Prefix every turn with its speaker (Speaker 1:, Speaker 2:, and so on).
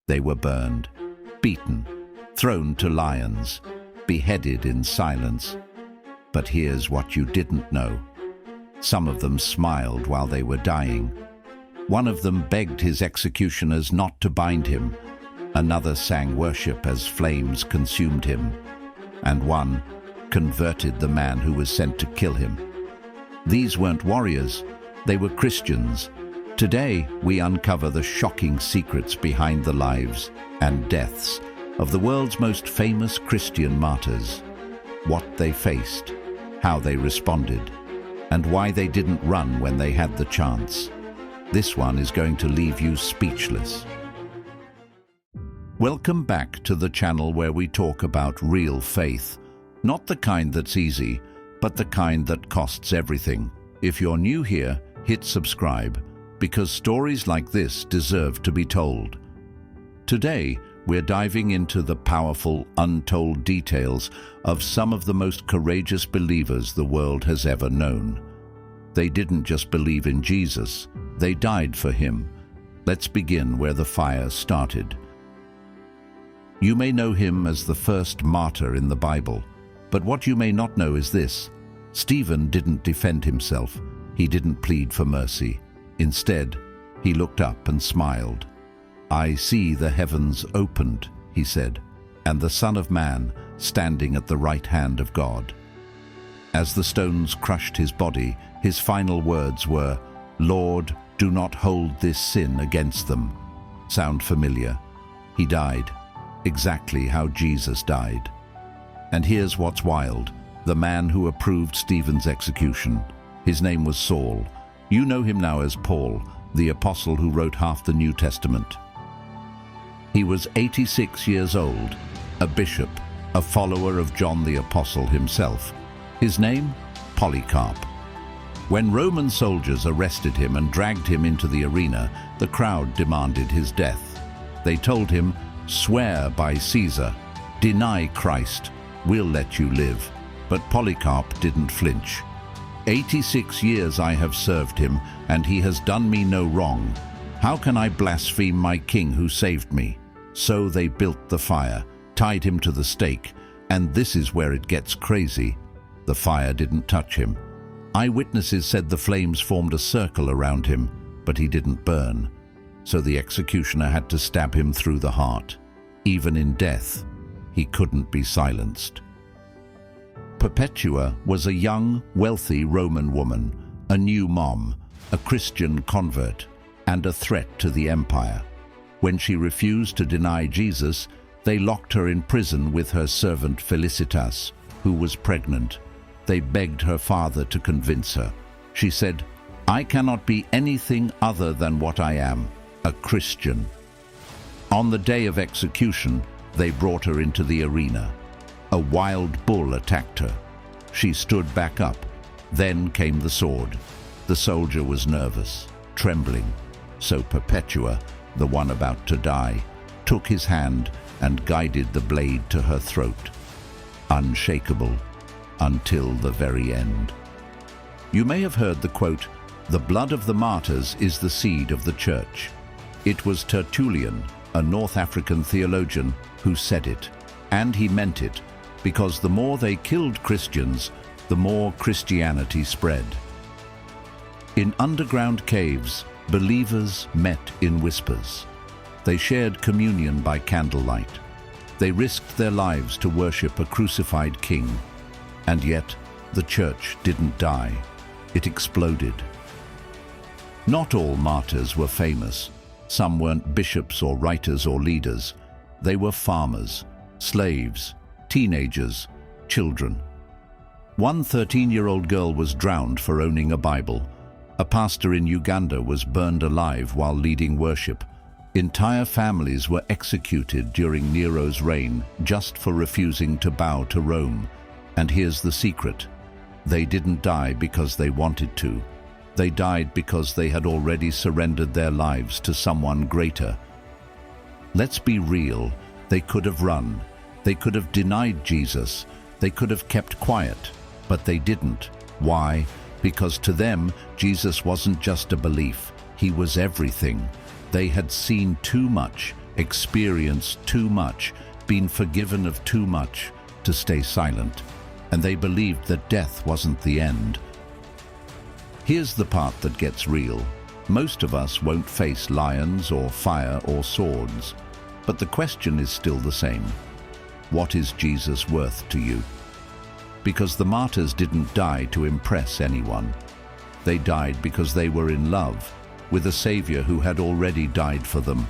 Speaker 1: They were burned, beaten, thrown to lions, beheaded in silence. But here's what you didn't know. Some of them smiled while they were dying. One of them begged his executioners not to bind him. Another sang worship as flames consumed him. And one converted the man who was sent to kill him. These weren't warriors, they were Christians. Today, we uncover the shocking secrets behind the lives and deaths of the world's most famous Christian martyrs. What they faced, how they responded, and why they didn't run when they had the chance. This one is going to leave you speechless. Welcome back to the channel where we talk about real faith. Not the kind that's easy, but the kind that costs everything. If you're new here, hit subscribe, because stories like this deserve to be told. Today, we're diving into the powerful, untold details of some of the most courageous believers the world has ever known. They didn't just believe in Jesus, they died for him. Let's begin where the fire started. You may know him as the first martyr in the Bible, but what you may not know is this: Stephen didn't defend himself. He didn't plead for mercy. Instead, he looked up and smiled. "I see the heavens opened," he said, "and the Son of Man standing at the right hand of God." As the stones crushed his body, his final words were, "Lord, do not hold this sin against them." Sound familiar? He died, exactly how Jesus died. And here's what's wild: the man who approved Stephen's execution. His name was Saul. You know him now as Paul, the apostle who wrote half the New Testament. He was 86 years old, a bishop, a follower of John the Apostle himself. His name? Polycarp. When Roman soldiers arrested him and dragged him into the arena, the crowd demanded his death. They told him, "Swear by Caesar, deny Christ, we'll let you live." But Polycarp didn't flinch. 86 years I have served him, and he has done me no wrong. How can I blaspheme my king who saved me? So they built the fire, tied him to the stake, and this is where it gets crazy. The fire didn't touch him. Eyewitnesses said the flames formed a circle around him, but he didn't burn. So the executioner had to stab him through the heart. Even in death, he couldn't be silenced. Perpetua was a young, wealthy Roman woman, a new mom, a Christian convert, and a threat to the empire. When she refused to deny Jesus, they locked her in prison with her servant Felicitas, who was pregnant. They begged her father to convince her. She said, "I cannot be anything other than what I am, a Christian." On the day of execution, they brought her into the arena. A wild bull attacked her. She stood back up. Then came the sword. The soldier was nervous, trembling. So Perpetua, the one about to die, took his hand and guided the blade to her throat. Unshakable, until the very end. You may have heard the quote, "The blood of the martyrs is the seed of the church." It was Tertullian, a North African theologian, who said it. And he meant it, because the more they killed Christians, the more Christianity spread. In underground caves, believers met in whispers. They shared communion by candlelight. They risked their lives to worship a crucified king. And yet, the church didn't die. It exploded. Not all martyrs were famous. Some weren't bishops or writers or leaders. They were farmers, slaves, teenagers, children. One 13-year-old girl was drowned for owning a Bible. A pastor in Uganda was burned alive while leading worship. Entire families were executed during Nero's reign just for refusing to bow to Rome. And here's the secret: they didn't die because they wanted to. They died because they had already surrendered their lives to someone greater. Let's be real. They could have run. They could have denied Jesus. They could have kept quiet. But they didn't. Why? Because to them, Jesus wasn't just a belief. He was everything. They had seen too much, experienced too much, been forgiven of too much to stay silent, and they believed that death wasn't the end. Here's the part that gets real. Most of us won't face lions or fire or swords, but the question is still the same. What is Jesus worth to you? Because the martyrs didn't die to impress anyone. They died because they were in love with a Savior who had already died for them.